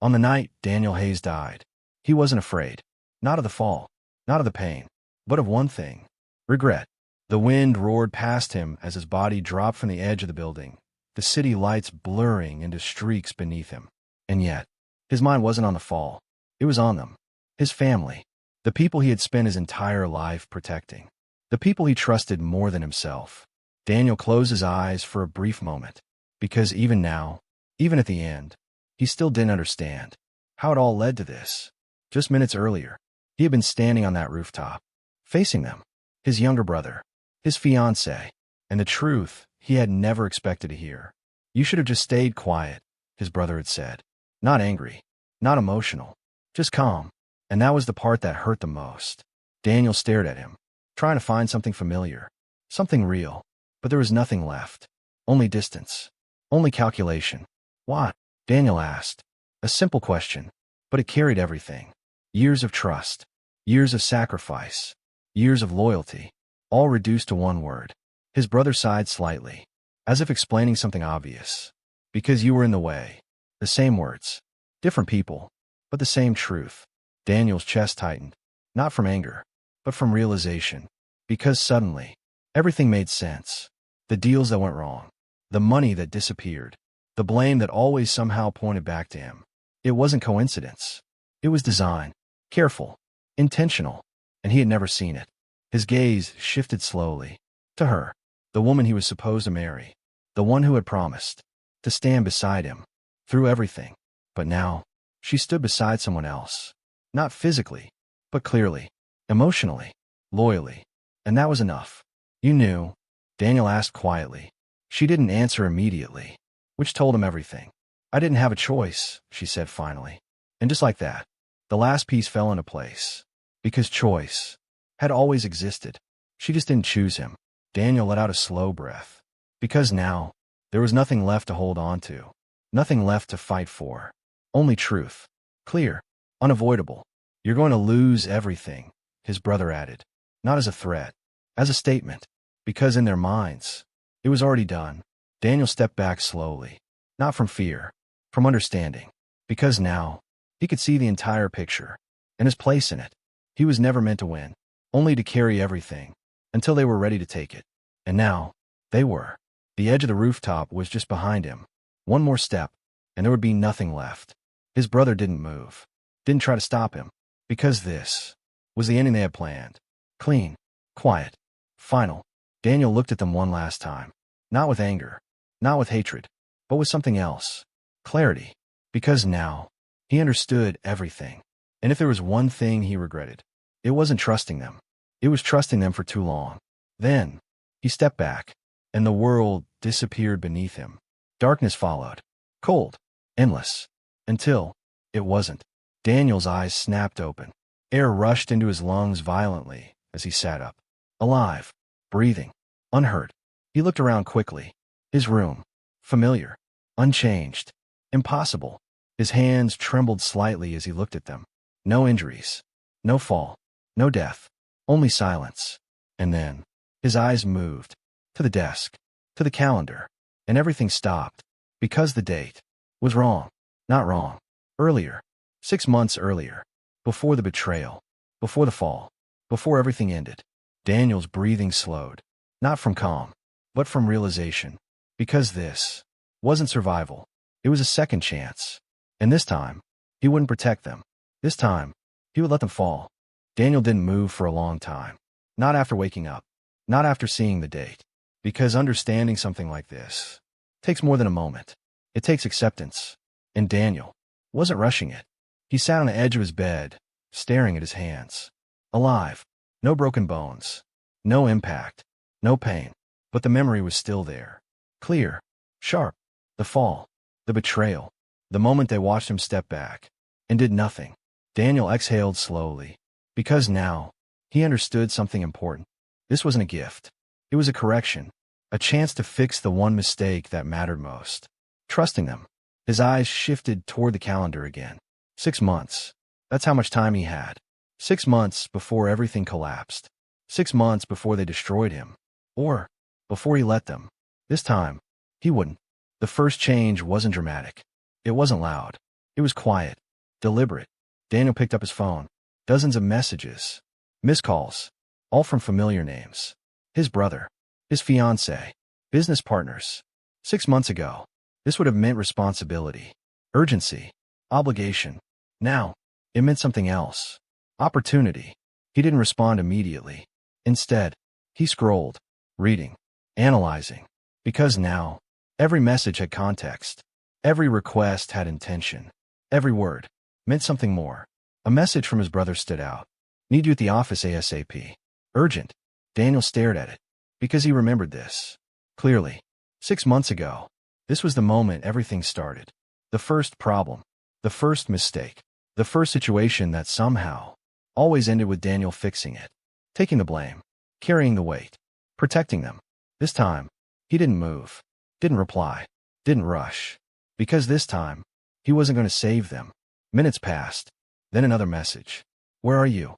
On the night Daniel Hayes died, he wasn't afraid. Not of the fall, not of the pain, but of one thing: regret. The wind roared past him as his body dropped from the edge of the building, the city lights blurring into streaks beneath him. And yet, his mind wasn't on the fall. It was on them. His family. The people he had spent his entire life protecting. The people he trusted more than himself. Daniel closed his eyes for a brief moment, because even now, even at the end, he still didn't understand how it all led to this. Just minutes earlier, he had been standing on that rooftop, facing them, his younger brother, his fiancée, and the truth he had never expected to hear. "You should have just stayed quiet," his brother had said. Not angry, not emotional, just calm. And that was the part that hurt the most. Daniel stared at him, trying to find something familiar, something real, but there was nothing left. Only distance, only calculation. "What?" Daniel asked. A simple question, but it carried everything. Years of trust, years of sacrifice, years of loyalty, all reduced to one word. His brother sighed slightly, as if explaining something obvious. "Because you were in the way." The same words, different people, but the same truth. Daniel's chest tightened, not from anger, but from realization. Because suddenly, everything made sense. The deals that went wrong, the money that disappeared, the blame that always somehow pointed back to him. It wasn't coincidence. It was design, careful, intentional, and he had never seen it. His gaze shifted slowly to her, the woman he was supposed to marry, the one who had promised to stand beside him through everything. But now, she stood beside someone else. Not physically, but clearly, emotionally, loyally. And that was enough. "You knew?" Daniel asked quietly. She didn't answer immediately, which told him everything. "I didn't have a choice," she said finally. And just like that, the last piece fell into place. Because choice had always existed. She just didn't choose him. Daniel let out a slow breath. Because now, there was nothing left to hold on to. Nothing left to fight for. Only truth. Clear. Unavoidable. "You're going to lose everything," his brother added. Not as a threat, as a statement. Because in their minds, it was already done. Daniel stepped back slowly. Not from fear, from understanding. Because now, he could see the entire picture, and his place in it. He was never meant to win, only to carry everything, until they were ready to take it. And now, they were. The edge of the rooftop was just behind him. One more step, and there would be nothing left. His brother didn't move, didn't try to stop him, because this was the ending they had planned. Clean, quiet, final. Daniel looked at them one last time, not with anger, not with hatred, but with something else. Clarity. Because now, he understood everything. And if there was one thing he regretted, it wasn't trusting them. It was trusting them for too long. Then, he stepped back, and the world disappeared beneath him. Darkness followed. Cold, endless. Until it wasn't. Daniel's eyes snapped open. Air rushed into his lungs violently as he sat up. Alive, breathing, unhurt. He looked around quickly. His room. Familiar. Unchanged. Impossible. His hands trembled slightly as he looked at them. No injuries. No fall. No death. Only silence. And then, his eyes moved. To the desk. To the calendar. And everything stopped. Because the date was wrong. Not wrong. Earlier. 6 months earlier. Before the betrayal. Before the fall. Before everything ended. Daniel's breathing slowed. Not from calm, but from realization. Because this wasn't survival. It was a second chance. And this time, he wouldn't protect them. This time, he would let them fall. Daniel didn't move for a long time. Not after waking up. Not after seeing the date. Because understanding something like this takes more than a moment. It takes acceptance. And Daniel wasn't rushing it. He sat on the edge of his bed, staring at his hands. Alive. No broken bones. No impact. No pain. But the memory was still there. Clear. Sharp. The fall. The betrayal. The moment they watched him step back. And did nothing. Daniel exhaled slowly. Because now, he understood something important. This wasn't a gift. It was a correction. A chance to fix the one mistake that mattered most. Trusting them. His eyes shifted toward the calendar again. 6 months. That's how much time he had. 6 months before everything collapsed. 6 months before they destroyed him. Or before he let them. This time, he wouldn't. The first change wasn't dramatic. It wasn't loud. It was quiet, deliberate. Daniel picked up his phone. Dozens of messages. Missed calls. All from familiar names. His brother. His fiancée. Business partners. 6 months ago. This would have meant responsibility. Urgency. Obligation. Now, it meant something else. Opportunity. He didn't respond immediately. Instead, he scrolled. Reading. Analyzing. Because now, every message had context. Every request had intention. Every word meant something more. A message from his brother stood out. Need you at the office ASAP. Urgent. Daniel stared at it. Because he remembered this. Clearly. 6 months ago. This was the moment everything started. The first problem. The first mistake. The first situation that somehow always ended with Daniel fixing it. Taking the blame. Carrying the weight. Protecting them. This time, he didn't move. Didn't reply. Didn't rush. Because this time, he wasn't going to save them. Minutes passed. Then another message. Where are you?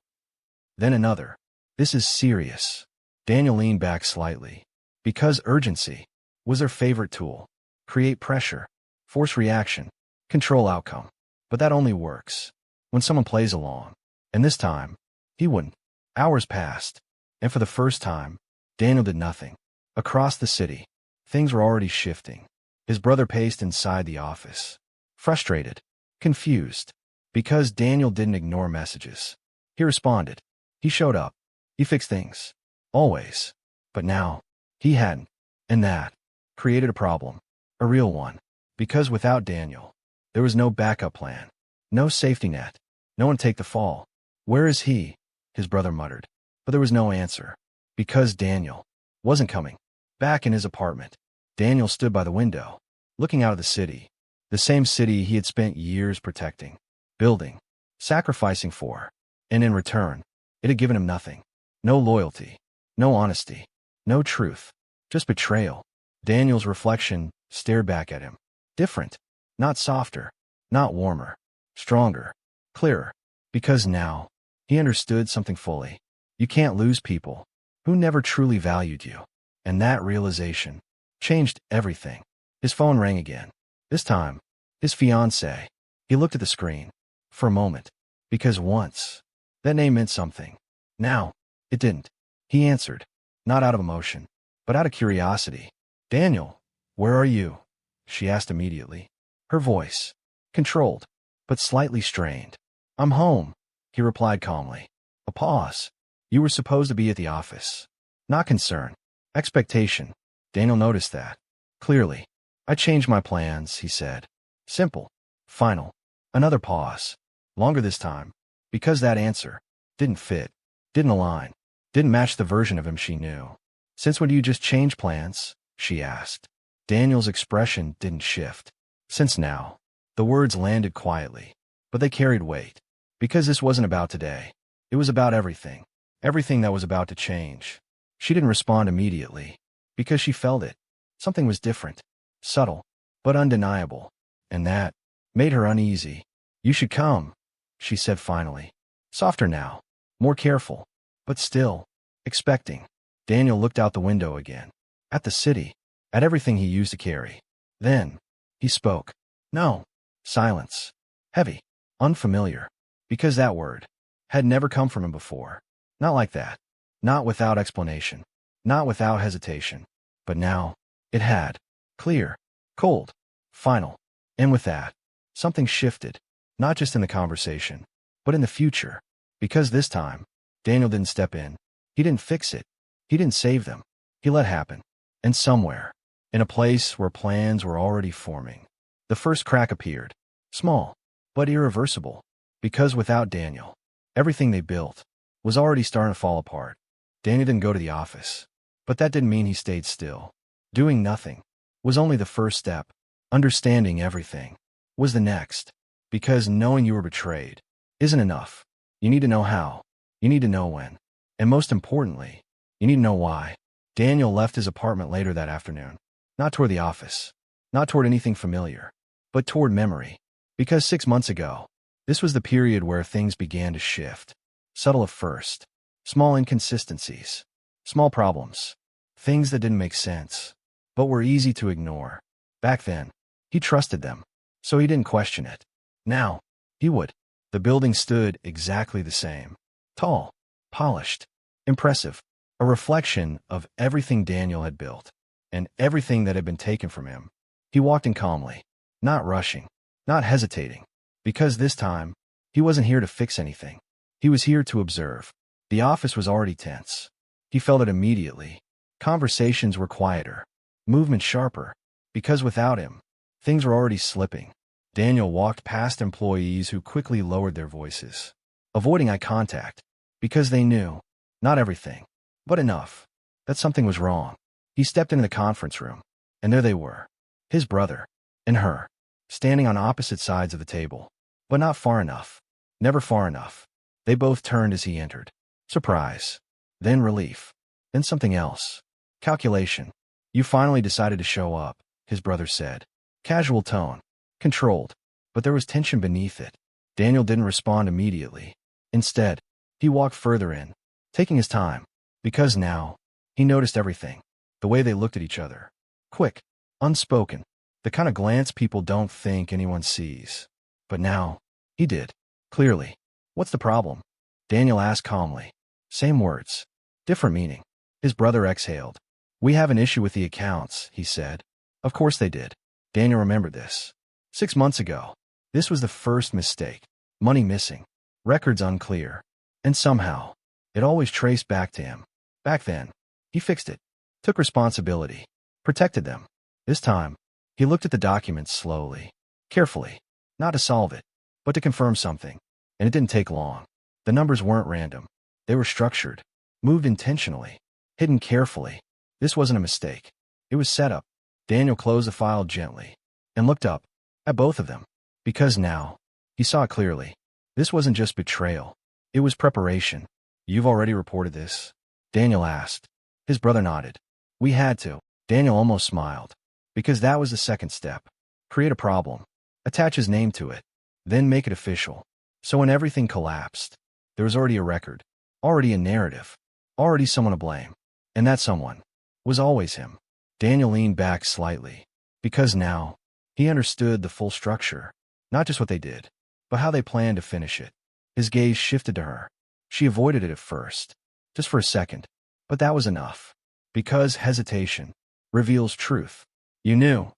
Then another. This is serious. Daniel leaned back slightly. Because urgency was their favorite tool. Create pressure. Force reaction. Control outcome. But that only works when someone plays along. And this time, he wouldn't. Hours passed. And for the first time, Daniel did nothing. Across the city, things were already shifting. His brother paced inside the office. Frustrated. Confused. Because Daniel didn't ignore messages. He responded. He showed up. He fixed things. Always. But now, he hadn't. And that created a problem. A real one. Because without Daniel, there was no backup plan. No safety net. No one to take the fall. Where is he? His brother muttered. But there was no answer. Because Daniel wasn't coming. Back in his apartment, Daniel stood by the window, looking out of the city. The same city he had spent years protecting, building, sacrificing for. And in return, it had given him nothing. No loyalty. No honesty. No truth. Just betrayal. Daniel's reflection stared back at him. Different. Not softer. Not warmer. Stronger. Clearer. Because now, he understood something fully. You can't lose people who never truly valued you. And that realization changed everything. His phone rang again. This time, his fiancée. He looked at the screen. For a moment. Because once, that name meant something. Now, it didn't. He answered. Not out of emotion, but out of curiosity. Daniel, where are you? She asked immediately. Her voice. Controlled, but slightly strained. I'm home, he replied calmly. A pause. You were supposed to be at the office. Not concern. Expectation. Daniel noticed that. Clearly. I changed my plans, he said. Simple. Final. Another pause. Longer this time. Because that answer didn't fit. Didn't align. Didn't match the version of him she knew. Since when do you just change plans? She asked. Daniel's expression didn't shift. Since now. The words landed quietly. But they carried weight. Because this wasn't about today. It was about everything. Everything that was about to change. She didn't respond immediately. Because she felt it. Something was different. Subtle. But undeniable. And that made her uneasy. You should come, she said finally. Softer now. More careful. But still. Expecting. Daniel looked out the window again. At the city. At everything he used to carry. Then, he spoke. No. Silence. Heavy. Unfamiliar. Because that word had never come from him before. Not like that. Not without explanation. Not without hesitation. But now, it had. Clear. Cold. Final. And with that, something shifted. Not just in the conversation, but in the future. Because this time, Daniel didn't step in. He didn't fix it. He didn't save them. He let happen. And somewhere, in a place where plans were already forming, the first crack appeared. Small, but irreversible. Because without Daniel, everything they built was already starting to fall apart. Daniel didn't go to the office. But that didn't mean he stayed still. Doing nothing was only the first step. Understanding everything was the next. Because knowing you were betrayed isn't enough. You need to know how. You need to know when. And most importantly, you need to know why. Daniel left his apartment later that afternoon. Not toward the office. Not toward anything familiar. But toward memory. Because 6 months ago, this was the period where things began to shift. Subtle at first. Small inconsistencies. Small problems. Things that didn't make sense. But were easy to ignore. Back then, he trusted them. So he didn't question it. Now, he would. The building stood exactly the same. Tall, polished, impressive. A reflection of everything Daniel had built, and everything that had been taken from him. He walked in calmly, not rushing, not hesitating, because this time, he wasn't here to fix anything. He was here to observe. The office was already tense. He felt it immediately. Conversations were quieter, movement sharper, because without him, things were already slipping. Daniel walked past employees who quickly lowered their voices, avoiding eye contact, because they knew, not everything, but enough, that something was wrong. He stepped into the conference room, and there they were, his brother and her, standing on opposite sides of the table, but not far enough, never far enough. They both turned as he entered. Surprise, then relief, then something else. Calculation. You finally decided to show up, his brother said. Casual tone, controlled, but there was tension beneath it. Daniel didn't respond immediately. Instead, he walked further in, taking his time, because now, he noticed everything. The way they looked at each other. Quick, unspoken, the kind of glance people don't think anyone sees. But now, he did. Clearly. What's the problem? Daniel asked calmly. Same words, different meaning. His brother exhaled. We have an issue with the accounts, he said. Of course they did. Daniel remembered this. 6 months ago. This was the first mistake. Money missing. Records unclear. And somehow, it always traced back to him. Back then, he fixed it. Took responsibility. Protected them. This time, he looked at the documents slowly. Carefully. Not to solve it, but to confirm something. And it didn't take long. The numbers weren't random. They were structured. Moved intentionally. Hidden carefully. This wasn't a mistake. It was set up. Daniel closed the file gently and looked up at both of them. Because now, he saw it clearly. This wasn't just betrayal. It was preparation. You've already reported this? Daniel asked. His brother nodded. We had to. Daniel almost smiled. Because that was the second step. Create a problem. Attach his name to it. Then make it official. So when everything collapsed, there was already a record. Already a narrative. Already someone to blame. And that someone was always him. Daniel leaned back slightly. Because now, he understood the full structure. Not just what they did, but how they planned to finish it. His gaze shifted to her. She avoided it at first. Just for a second. But that was enough. Because hesitation reveals truth. You knew,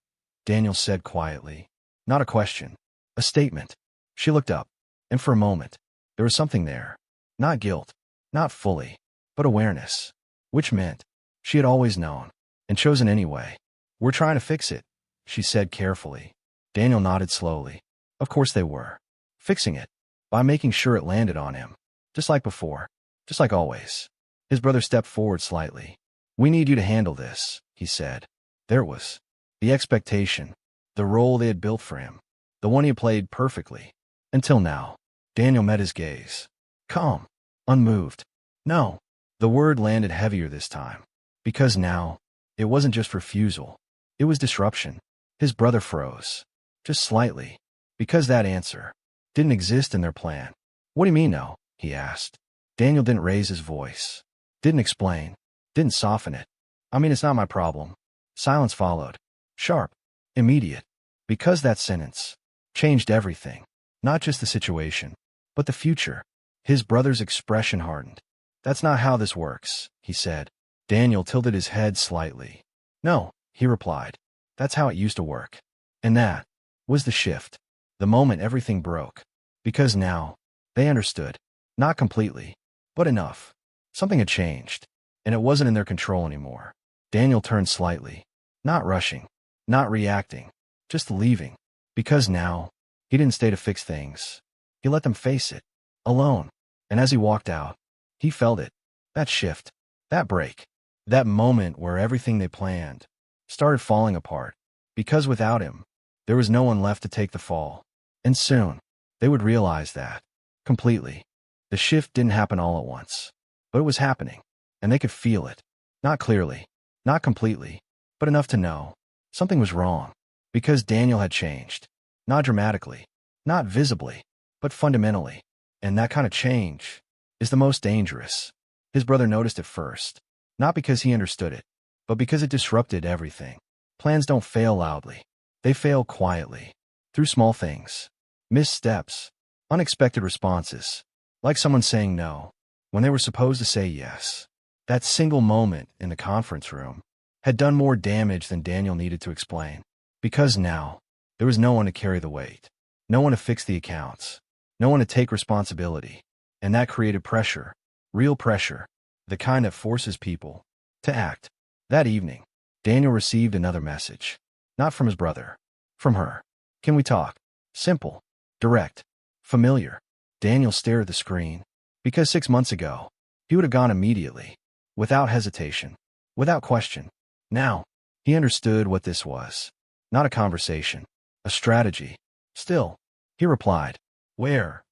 Daniel said quietly. Not a question. A statement. She looked up. And for a moment, there was something there. Not guilt. Not fully. But awareness. Which meant, she had always known. And chosen anyway. We're trying to fix it, she said carefully. Daniel nodded slowly. Of course they were. Fixing it. By making sure it landed on him. Just like before. Just like always. His brother stepped forward slightly. We need you to handle this, he said. There it was. The expectation. The role they had built for him. The one he had played perfectly. Until now. Daniel met his gaze. Calm. Unmoved. No. The word landed heavier this time. Because now, it wasn't just refusal. It was disruption. His brother froze. Just slightly. Because that answer didn't exist in their plan. What do you mean no? He asked. Daniel didn't raise his voice. Didn't explain. Didn't soften it. I mean, it's not my problem. Silence followed. Sharp. Immediate. Because that sentence changed everything. Not just the situation, but the future. His brother's expression hardened. That's not how this works, he said. Daniel tilted his head slightly. No, he replied. That's how it used to work. And that was the shift. The moment everything broke. Because now, they understood. Not completely, but enough. Something had changed, and it wasn't in their control anymore. Daniel turned slightly. Not rushing. Not reacting. Just leaving. Because now, he didn't stay to fix things. He let them face it. Alone. And as he walked out, he felt it. That shift. That break. That moment where everything they planned started falling apart. Because without him, there was no one left to take the fall. And soon, they would realize that. Completely. The shift didn't happen all at once. But it was happening. And they could feel it. Not clearly. Not completely. But enough to know. Something was wrong. Because Daniel had changed. Not dramatically. Not visibly. But fundamentally. And that kind of change is the most dangerous. His brother noticed it first. Not because he understood it, but because it disrupted everything. Plans don't fail loudly. They fail quietly. Through small things. Missteps. Unexpected responses. Like someone saying no when they were supposed to say yes. That single moment in the conference room had done more damage than Daniel needed to explain. Because now, there was no one to carry the weight. No one to fix the accounts. No one to take responsibility. And that created pressure. Real pressure. The kind that forces people to act. That evening, Daniel received another message. Not from his brother. From her. Can we talk? Simple. Direct. Familiar. Daniel stared at the screen. Because 6 months ago, he would have gone immediately. Without hesitation. Without question. Now, he understood what this was. Not a conversation. A strategy. Still, he replied. Where?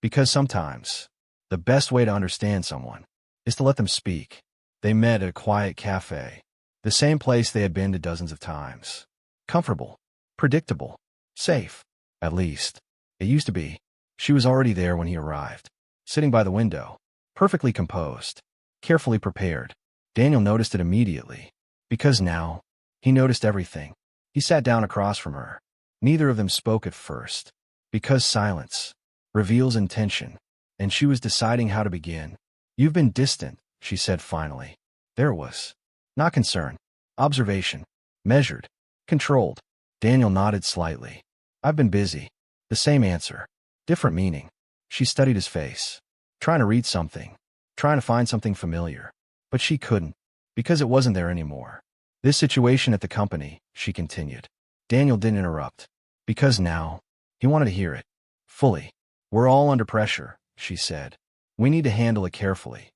Because sometimes, the best way to understand someone is to let them speak. They met at a quiet cafe. The same place they had been to dozens of times. Comfortable. Predictable. Safe. At least, it used to be. She was already there when he arrived. Sitting by the window. Perfectly composed. Carefully prepared. Daniel noticed it immediately. Because now, he noticed everything. He sat down across from her. Neither of them spoke at first. Because silence reveals intention. And she was deciding how to begin. You've been distant, she said finally. There was. Not concern. Observation. Measured. Controlled. Daniel nodded slightly. I've been busy. The same answer. Different meaning. She studied his face. Trying to read something. Trying to find something familiar. But she couldn't. Because it wasn't there anymore. This situation at the company, she continued. Daniel didn't interrupt. Because now, he wanted to hear it. Fully. We're all under pressure, she said. We need to handle it carefully.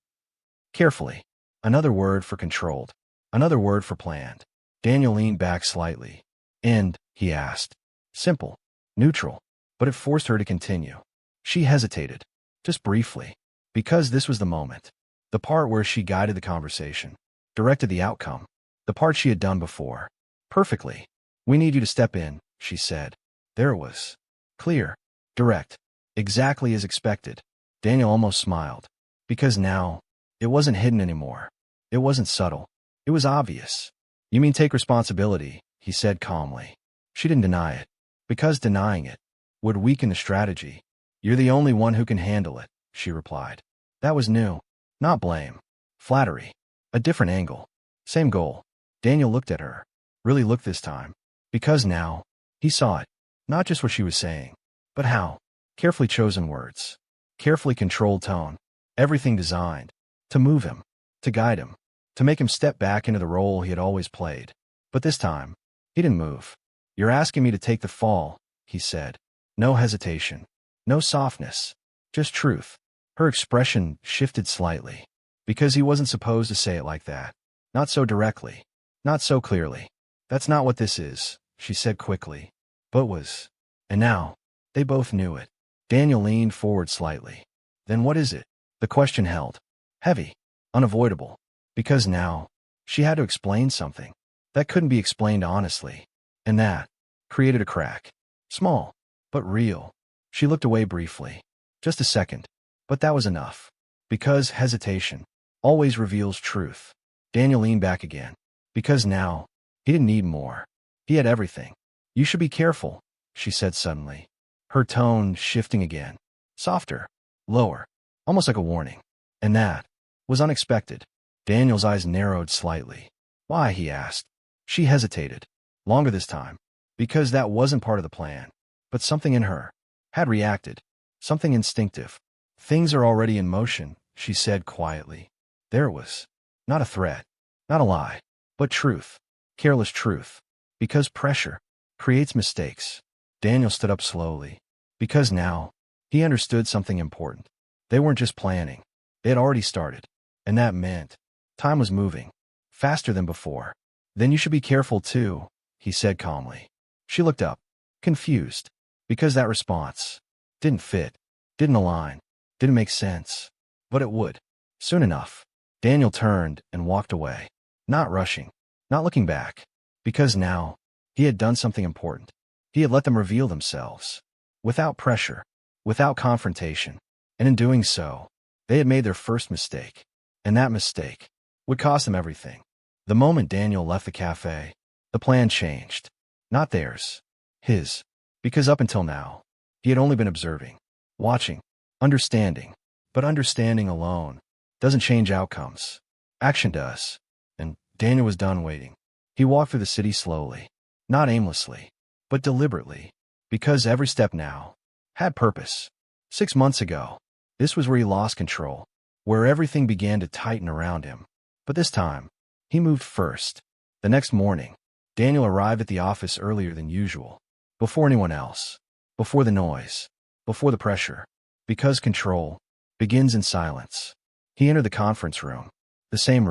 Carefully. Another word for controlled. Another word for planned. Daniel leaned back slightly. And, he asked. Simple. Neutral. But it forced her to continue. She hesitated. Just briefly. Because this was the moment. The part where she guided the conversation. Directed the outcome. The part she had done before. Perfectly. We need you to step in, she said. There it was. Clear. Direct. Exactly as expected. Daniel almost smiled. Because now, it wasn't hidden anymore. It wasn't subtle. It was obvious. You mean take responsibility, he said calmly. She didn't deny it. Because denying it would weaken the strategy. You're the only one who can handle it, she replied. That was new. Not blame. Flattery. A different angle. Same goal. Daniel looked at her. Really looked this time. Because now, he saw it. Not just what she was saying, but how. Carefully chosen words. Carefully controlled tone. Everything designed to move him, to guide him, to make him step back into the role he had always played. But this time, he didn't move. You're asking me to take the fall, he said. No hesitation. No softness. Just truth. Her expression shifted slightly. Because he wasn't supposed to say it like that. Not so directly. Not so clearly. That's not what this is, she said quickly. But was. And now, they both knew it. Daniel leaned forward slightly. Then what is it? The question held. Heavy. Unavoidable. Because now, she had to explain something. That couldn't be explained honestly. And that created a crack. Small. But real. She looked away briefly. Just a second. But that was enough. Because hesitation always reveals truth. Daniel leaned back again. Because now, he didn't need more. He had everything. You should be careful, she said suddenly. Her tone shifting again. Softer. Lower. Almost like a warning. And that was unexpected. Daniel's eyes narrowed slightly. Why, he asked. She hesitated. Longer this time. Because that wasn't part of the plan. But something in her had reacted. Something instinctive. Things are already in motion, she said quietly. There it was. Not a threat. Not a lie. But truth. Careless truth. Because pressure creates mistakes. Daniel stood up slowly. Because now, he understood something important. They weren't just planning. They had already started. And that meant time was moving. Faster than before. Then you should be careful too, he said calmly. She looked up. Confused. Because that response didn't fit. Didn't align. Didn't make sense. But it would. Soon enough. Daniel turned and walked away. Not rushing. Not looking back. Because now, he had done something important. He had let them reveal themselves. Without pressure. Without confrontation. And in doing so, they had made their first mistake. And that mistake would cost them everything. The moment Daniel left the cafe, the plan changed. Not theirs. His. Because up until now, He had only been observing, watching, understanding. But understanding alone doesn't change outcomes. Action does. And Daniel was done waiting. He walked through the city slowly, not aimlessly, but deliberately, because every step now had purpose. 6 months ago, this was where he lost control, where everything began to tighten around him. But this time, he moved first. The next morning, Daniel arrived at the office earlier than usual, before anyone else, before the noise, before the pressure, because control begins in silence. He entered the conference room, the same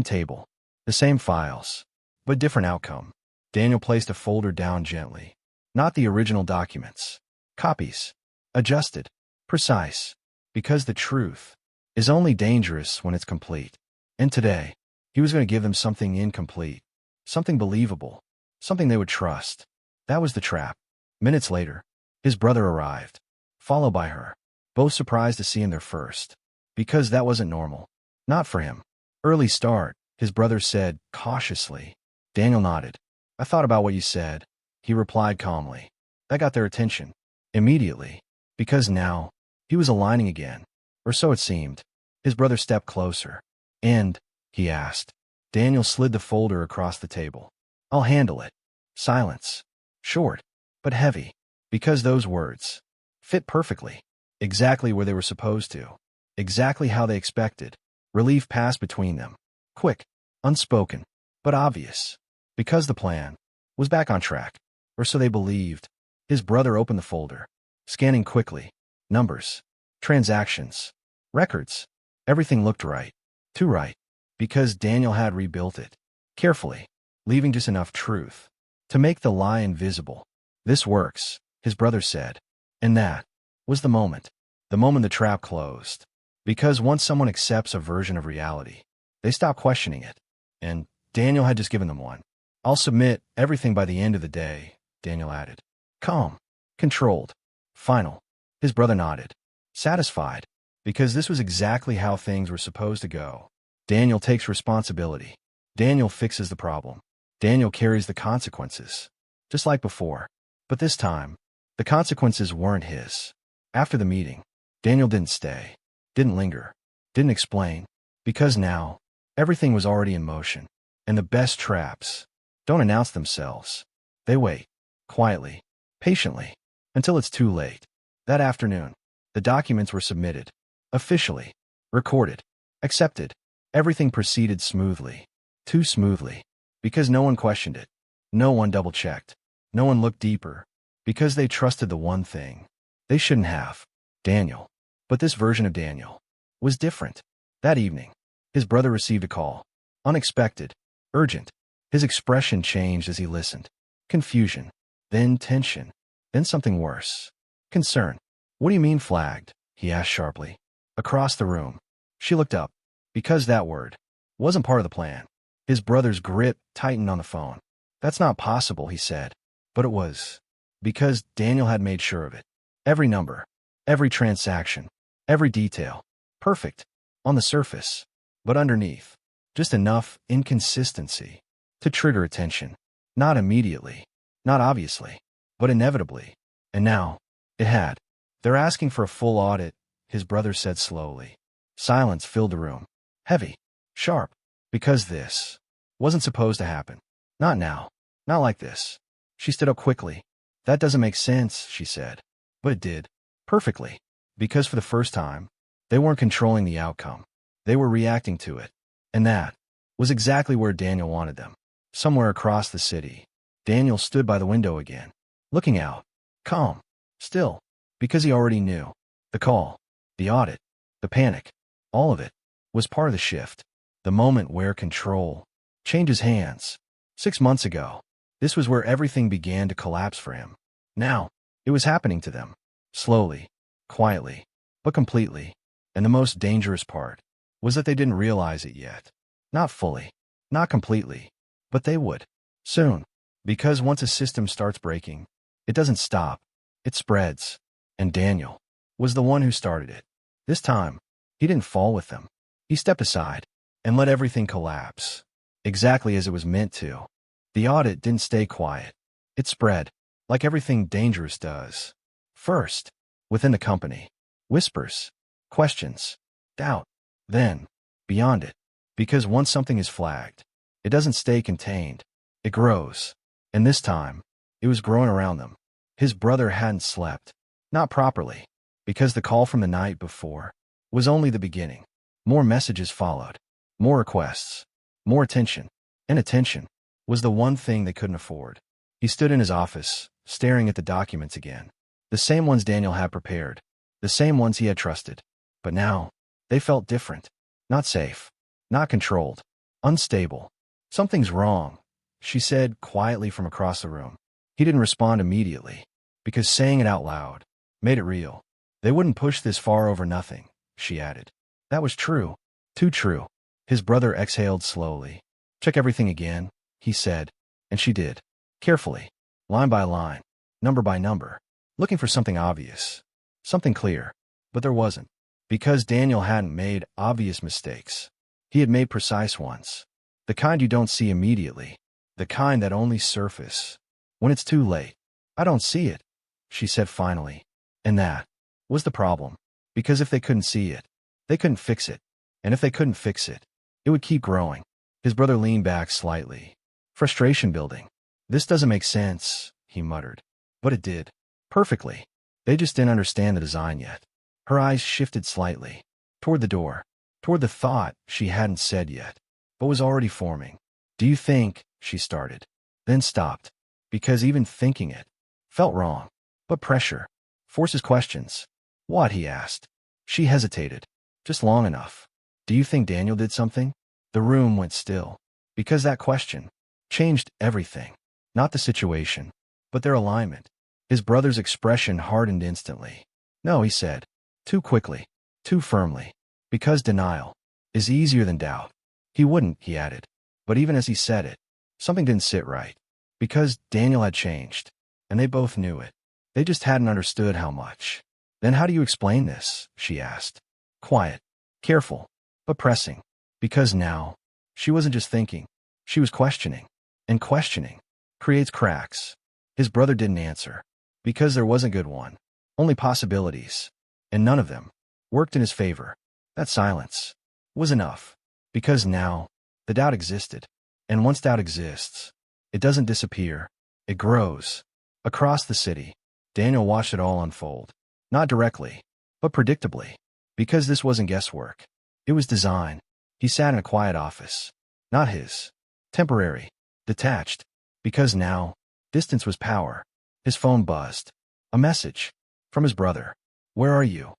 table, the same files, but different outcome. Daniel placed a folder down gently. Not the original documents. Copies. Adjusted. Precise. Because the truth is only dangerous when it's complete. And today, he was going to give them something incomplete, something believable, something they would trust. That was the trap. Minutes later, his brother arrived, followed by her, both surprised to see him there first. Because that wasn't normal. Not for him. Early start, his brother said, cautiously. Daniel nodded. I thought about what you said, he replied calmly. That got their attention. Immediately. Because now, he was aligning again. Or so it seemed. His brother stepped closer. And, he asked. Daniel slid the folder across the table. I'll handle it. Silence. Short, but heavy. Because those words fit perfectly. Exactly where they were supposed to. Exactly how they expected. Relief passed between them. Quick, unspoken, but obvious. Because the plan was back on track. Or so they believed. His brother opened the folder, scanning quickly. Numbers, transactions, records. Everything looked right. Too right. Because Daniel had rebuilt it. Carefully, leaving just enough truth to make the lie invisible. This works, his brother said. And that was the moment. The moment the trap closed. Because once someone accepts a version of reality, they stop questioning it. And Daniel had just given them one. I'll submit everything by the end of the day, Daniel added. Calm, controlled, final. His brother nodded, satisfied, because this was exactly how things were supposed to go. Daniel takes responsibility. Daniel fixes the problem. Daniel carries the consequences, just like before. But this time, the consequences weren't his. After the meeting, Daniel didn't stay, didn't linger, didn't explain, because now, everything was already in motion. And the best traps don't announce themselves. They wait, quietly, patiently, until it's too late. That afternoon, the documents were submitted, officially, recorded, accepted. Everything proceeded smoothly, too smoothly, because no one questioned it. No one double-checked. No one looked deeper, because they trusted the one thing they shouldn't have, Daniel. But this version of Daniel was different. That evening, his brother received a call. Unexpected, urgent. His expression changed as he listened. Confusion, then tension, then something worse. Concern. What do you mean flagged? He asked sharply. Across the room. She looked up. Because that word wasn't part of the plan. His brother's grip tightened on the phone. That's not possible, he said. But it was. Because Daniel had made sure of it. Every number, every transaction, every detail. Perfect. On the surface. But underneath. Just enough inconsistency to trigger attention. Not immediately. Not obviously. But inevitably. And now, it had. They're asking for a full audit, his brother said slowly. Silence filled the room. Heavy. Sharp. Because this wasn't supposed to happen. Not now. Not like this. She stood up quickly. That doesn't make sense, she said. But it did. Perfectly. Because for the first time, they weren't controlling the outcome. They were reacting to it. And that was exactly where Daniel wanted them. Somewhere across the city. Daniel stood by the window again, looking out. Calm. Still. Because he already knew. The call. The audit. The panic. All of it was part of the shift. The moment where control changes hands. 6 months ago, this was where everything began to collapse for him. Now, it was happening to them. Slowly. Quietly. But completely. And the most dangerous part was that they didn't realize it yet. Not fully. Not completely. But they would. Soon. Because once a system starts breaking, it doesn't stop. It spreads. And Daniel was the one who started it. This time, he didn't fall with them. He stepped aside and let everything collapse. Exactly as it was meant to. The audit didn't stay quiet. It spread, like everything dangerous does. First, within the company. Whispers. Questions. Doubt. Then, beyond it. Because once something is flagged, it doesn't stay contained. It grows. And this time, it was growing around them. His brother hadn't slept. Not properly. Because the call from the night before was only the beginning. More messages followed. More requests. More attention. And attention was the one thing they couldn't afford. He stood in his office, staring at the documents again. The same ones Daniel had prepared. The same ones he had trusted. But now, they felt different. Not safe. Not controlled. Unstable. Something's wrong, she said quietly from across the room. He didn't respond immediately, because saying it out loud made it real. They wouldn't push this far over nothing, she added. That was true. Too true. His brother exhaled slowly. Check everything again, he said, and she did. Carefully. Line by line. Number by number. Looking for something obvious. Something clear. But there wasn't. Because Daniel hadn't made obvious mistakes. He had made precise ones. The kind you don't see immediately. The kind that only surface when it's too late. I don't see it, she said finally. And that was the problem. Because if they couldn't see it, they couldn't fix it. And if they couldn't fix it, it would keep growing. His brother leaned back slightly. Frustration building. This doesn't make sense, he muttered. But it did. Perfectly. They just didn't understand the design yet. Her eyes shifted slightly. Toward the door. Toward the thought she hadn't said yet, but was already forming. Do you think, she started, then stopped. Because even thinking it felt wrong. But pressure forces questions. What, he asked. She hesitated. Just long enough. Do you think Daniel did something? The room went still. Because that question changed everything. Not the situation, but their alignment. His brother's expression hardened instantly. No, he said. Too quickly. Too firmly. Because denial is easier than doubt. He wouldn't, he added. But even as he said it, something didn't sit right. Because Daniel had changed. And they both knew it. They just hadn't understood how much. Then how do you explain this? She asked. Quiet. Careful. But pressing. Because now, she wasn't just thinking. She was questioning. And questioning creates cracks. His brother didn't answer. Because there wasn't good one. Only possibilities. And none of them worked in his favor. That silence was enough. Because now, the doubt existed. And once doubt exists, it doesn't disappear. It grows. Across the city, Daniel watched it all unfold. Not directly, but predictably. Because this wasn't guesswork. It was design. He sat in a quiet office. Not his. Temporary. Detached. Because now, distance was power. His phone buzzed. A message. From his brother. Where are you?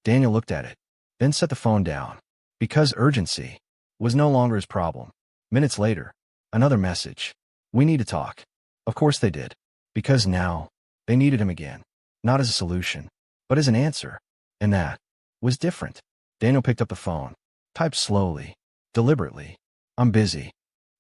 Daniel looked at it. Then set the phone down. Because urgency was no longer his problem. Minutes later, another message. We need to talk. Of course they did. Because now, they needed him again. Not as a solution, but as an answer. And that was different. Daniel picked up the phone. Typed slowly. Deliberately. I'm busy.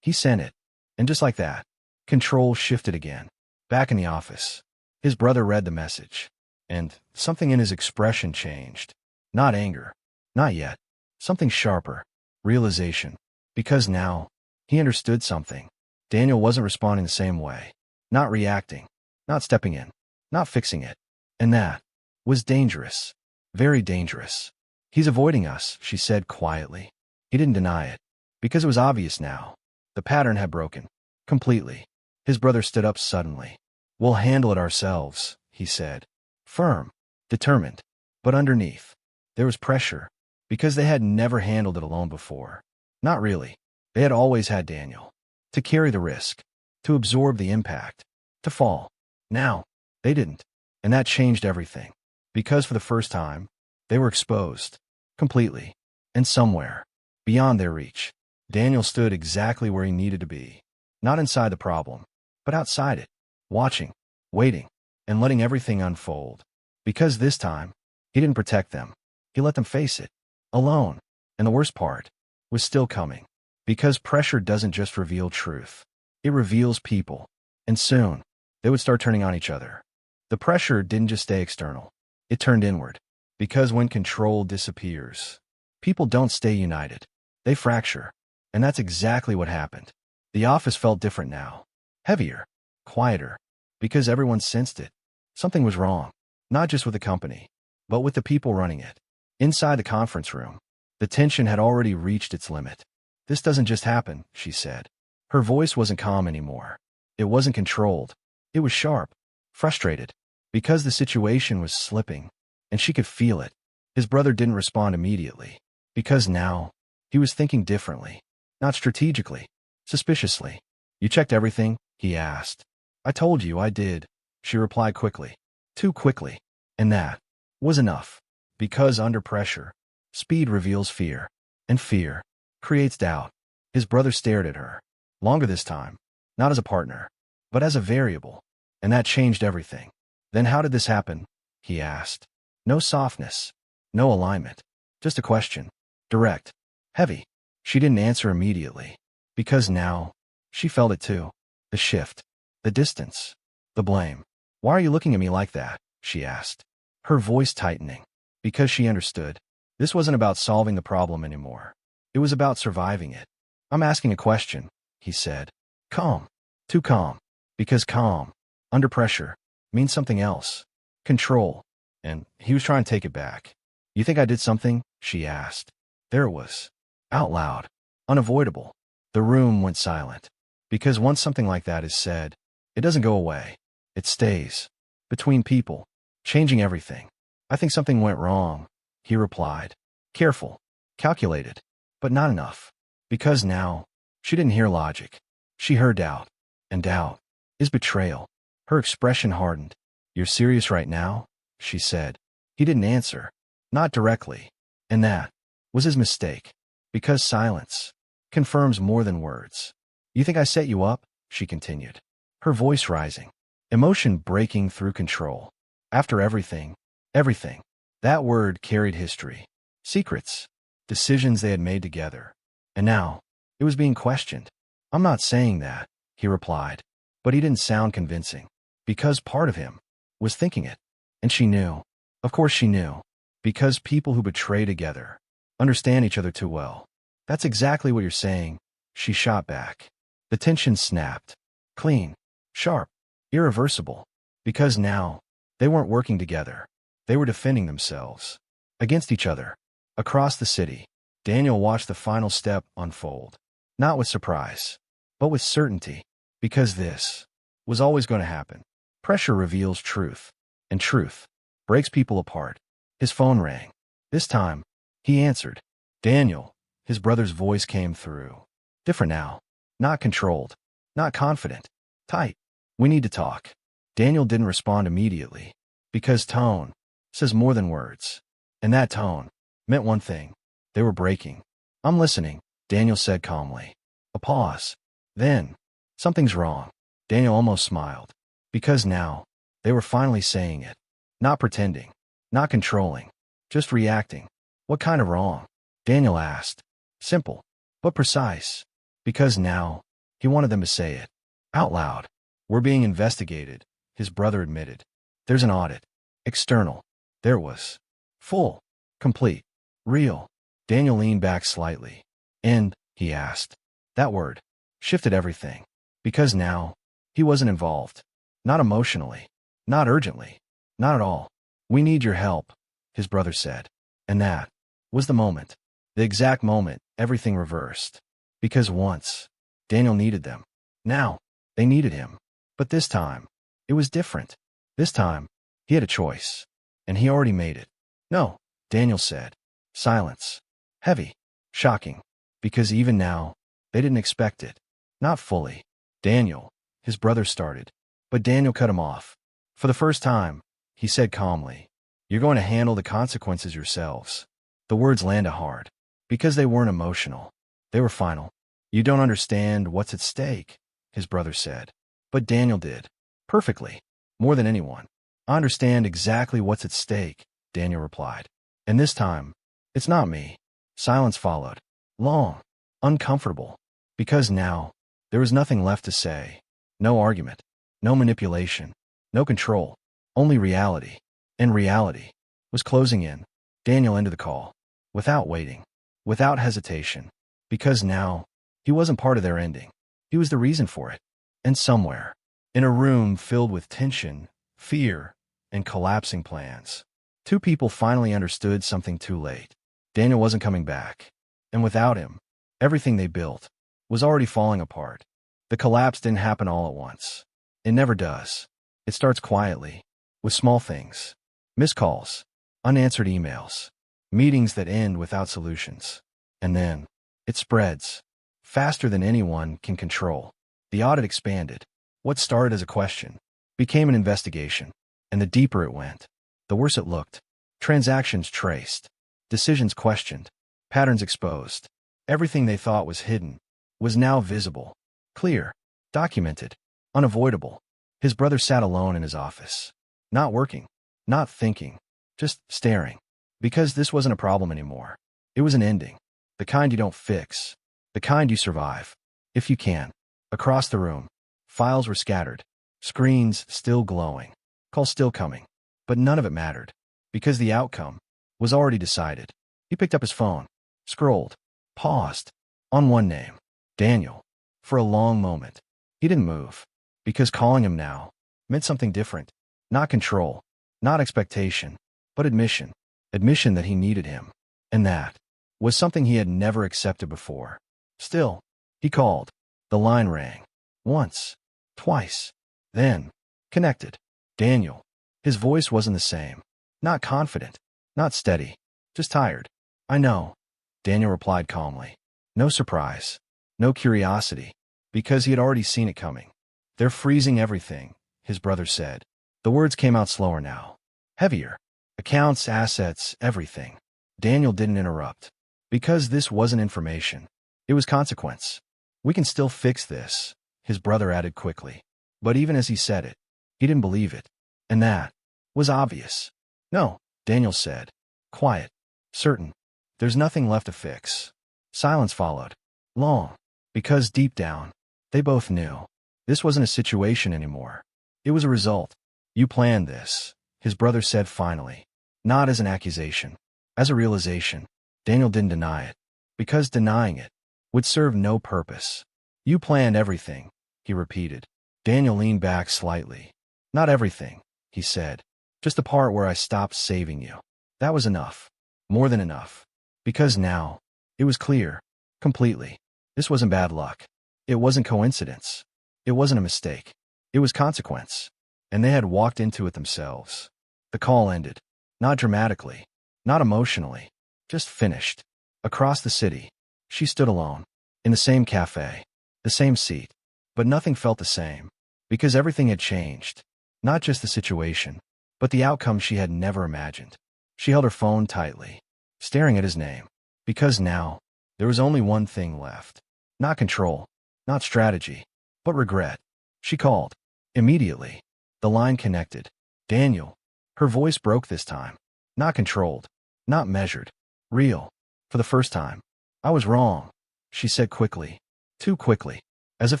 He sent it. And just like that, control shifted again. Back in the office. His brother read the message. And something in his expression changed. Not anger. Not yet. Something sharper. Realization. Because now, he understood something. Daniel wasn't responding the same way. Not reacting. Not stepping in. Not fixing it. And that was dangerous. Very dangerous. He's avoiding us, she said quietly. He didn't deny it. Because it was obvious now. The pattern had broken. Completely. His brother stood up suddenly. We'll handle it ourselves, he said. Firm. Determined. But underneath, there was pressure. Because they had never handled it alone before. Not really. They had always had Daniel. To carry the risk. To absorb the impact. To fall. Now, they didn't. And that changed everything. Because for the first time, they were exposed. Completely. And somewhere. Beyond their reach. Daniel stood exactly where he needed to be. Not inside the problem. But outside it. Watching. Waiting. And letting everything unfold. Because this time, he didn't protect them. He let them face it. Alone. And the worst part was still coming. Because pressure doesn't just reveal truth. It reveals people. And soon, they would start turning on each other. The pressure didn't just stay external. It turned inward. Because when control disappears, people don't stay united. They fracture. And that's exactly what happened. The office felt different now. Heavier. Quieter. Because everyone sensed it. Something was wrong. Not just with the company, but with the people running it. Inside the conference room, the tension had already reached its limit. This doesn't just happen, she said. Her voice wasn't calm anymore. It wasn't controlled. It was sharp, frustrated, because the situation was slipping, and she could feel it. His brother didn't respond immediately, because now, he was thinking differently. Not strategically, suspiciously. You checked everything? He asked. I told you I did, she replied quickly. Too quickly. And that was enough. Because under pressure, speed reveals fear, and fear creates doubt. His brother stared at her. Longer this time, not as a partner, but as a variable. And that changed everything. Then how did this happen? He asked. No softness. No alignment. Just a question. Direct. Heavy. She didn't answer immediately. Because now, she felt it too. The shift. The distance. The blame. Why are you looking at me like that? She asked. Her voice tightening. Because she understood. This wasn't about solving the problem anymore. It was about surviving it. I'm asking a question, he said. Calm. Too calm. Because calm, under pressure, means something else. Control. And he was trying to take it back. You think I did something? She asked. There it was. Out loud. Unavoidable. The room went silent. Because once something like that is said, it doesn't go away. It stays. Between people. Changing everything. I think something went wrong, he replied. Careful. Calculated. But not enough. Because now, she didn't hear logic. She heard doubt. And doubt is betrayal. Her expression hardened. You're serious right now? She said. He didn't answer. Not directly. And that was his mistake. Because silence confirms more than words. You think I set you up? She continued. Her voice rising. Emotion breaking through control. After everything, everything. That word carried history. Secrets. Decisions they had made together. And now, it was being questioned. I'm not saying that, he replied. But he didn't sound convincing. Because part of him was thinking it. And she knew. Of course she knew. Because people who betray together understand each other too well. That's exactly what you're saying, she shot back. The tension snapped. Clean. Sharp. Irreversible. Because now, they weren't working together. They were defending themselves. Against each other. Across the city, Daniel watched the final step unfold. Not with surprise, but with certainty. Because this was always going to happen. Pressure reveals truth. And truth breaks people apart. His phone rang. This time, he answered. Daniel, his brother's voice came through. Different now. Not controlled. Not confident. Tight. We need to talk. Daniel didn't respond immediately. Because tone says more than words. And that tone meant one thing. They were breaking. I'm listening, Daniel said calmly. A pause. Then, something's wrong. Daniel almost smiled. Because now, they were finally saying it. Not pretending. Not controlling. Just reacting. What kind of wrong? Daniel asked. Simple. But precise. Because now, he wanted them to say it. Out loud. We're being investigated, his brother admitted. There's an audit. External. There was. Full. Complete. Real. Daniel leaned back slightly. And, he asked. That word shifted everything. Because now, he wasn't involved. Not emotionally. Not urgently. Not at all. We need your help, his brother said. And that was the moment. The exact moment everything reversed. Because once, Daniel needed them. Now, they needed him. But this time, it was different. This time, he had a choice. And he already made it. No, Daniel said. Silence. Heavy. Shocking. Because even now, they didn't expect it. Not fully. Daniel, his brother started. But Daniel cut him off. For the first time, he said calmly, you're going to handle the consequences yourselves. The words landed hard. Because they weren't emotional. They were final. You don't understand what's at stake, his brother said. But Daniel did. Perfectly. More than anyone. I understand exactly what's at stake, Daniel replied. And this time, it's not me. Silence followed. Long. Uncomfortable. Because now, there was nothing left to say. No argument. No manipulation. No control. Only reality. And reality was closing in. Daniel ended the call. Without waiting. Without hesitation. Because now, he wasn't part of their ending. He was the reason for it. And somewhere, in a room filled with tension, fear, and collapsing plans. Two people finally understood something too late. Daniel wasn't coming back. And without him, everything they built was already falling apart. The collapse didn't happen all at once. It never does. It starts quietly, with small things. Missed calls, unanswered emails, meetings that end without solutions. And then, it spreads, faster than anyone can control. The audit expanded. What started as a question became an investigation. And the deeper it went, the worse it looked. Transactions traced, decisions questioned, patterns exposed. Everything they thought was hidden was now visible, clear, documented, unavoidable. His brother sat alone in his office, not working, not thinking, just staring. Because this wasn't a problem anymore. It was an ending. The kind you don't fix. The kind you survive. If you can. Across the room, files were scattered, screens still glowing, calls still coming. But none of it mattered, because the outcome was already decided. He picked up his phone, scrolled, paused, on one name, Daniel. For a long moment, he didn't move, because calling him now meant something different. Not control, not expectation, but admission. Admission that he needed him. And that was something he had never accepted before. Still, he called. The line rang. Once. Twice. Then. Connected. Daniel. His voice wasn't the same. Not confident. Not steady. Just tired. I know. Daniel replied calmly. No surprise. No curiosity. Because he had already seen it coming. They're freezing everything, his brother said. The words came out slower now. Heavier. Accounts, assets, everything. Daniel didn't interrupt. Because this wasn't information. It was consequence. We can still fix this, his brother added quickly. But even as he said it, he didn't believe it. And that was obvious. No, Daniel said. Quiet. Certain. There's nothing left to fix. Silence followed. Long. Because deep down, they both knew. This wasn't a situation anymore. It was a result. You planned this, his brother said finally. Not as an accusation. As a realization. Daniel didn't deny it. Because denying it would serve no purpose. You planned everything, he repeated. Daniel leaned back slightly. Not everything, he said. Just the part where I stopped saving you. That was enough. More than enough. Because now, it was clear. Completely. This wasn't bad luck. It wasn't coincidence. It wasn't a mistake. It was consequence. And they had walked into it themselves. The call ended. Not dramatically. Not emotionally. Just finished. Across the city, she stood alone. In the same cafe. The same seat. But nothing felt the same. Because everything had changed. Not just the situation, but the outcome she had never imagined. She held her phone tightly, staring at his name. Because now, there was only one thing left. Not control. Not strategy. But regret. She called. Immediately. The line connected. Daniel. Her voice broke this time. Not controlled. Not measured. Real. For the first time. I was wrong, she said quickly. Too quickly. As if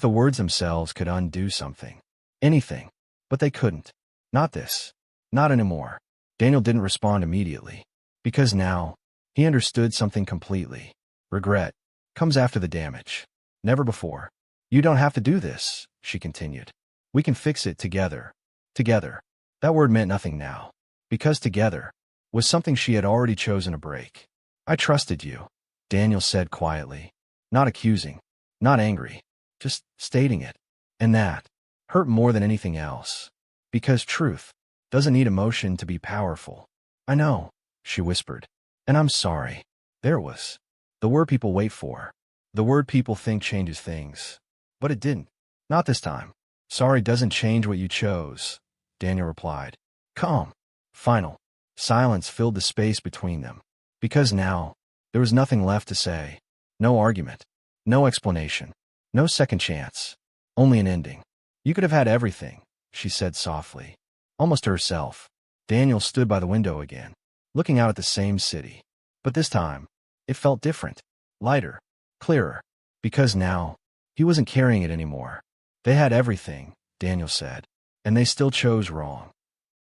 the words themselves could undo something. Anything. But they couldn't. Not this. Not anymore. Daniel didn't respond immediately. Because now, he understood something completely. Regret comes after the damage. Never before. You don't have to do this, she continued. We can fix it together. Together. That word meant nothing now. Because together was something she had already chosen to break. I trusted you, Daniel said quietly. Not accusing. Not angry. Just stating it. And that hurt more than anything else. Because truth doesn't need emotion to be powerful. I know, she whispered. And I'm sorry. There it was. The word people wait for. The word people think changes things. But it didn't. Not this time. Sorry doesn't change what you chose, Daniel replied. Calm. Final. Silence filled the space between them. Because now, there was nothing left to say. No argument. No explanation. No second chance. Only an ending. You could have had everything, she said softly. Almost to herself. Daniel stood by the window again, looking out at the same city. But this time, it felt different. Lighter. Clearer. Because now, he wasn't carrying it anymore. They had everything, Daniel said. And they still chose wrong.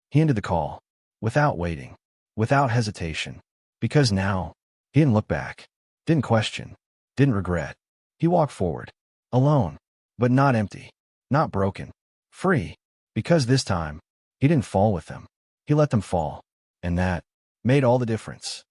He ended the call. Without waiting. Without hesitation. Because now, he didn't look back. Didn't question. Didn't regret. He walked forward. Alone. But not empty. Not broken. Free. Because this time, he didn't fall with them. He let them fall, and that made all the difference.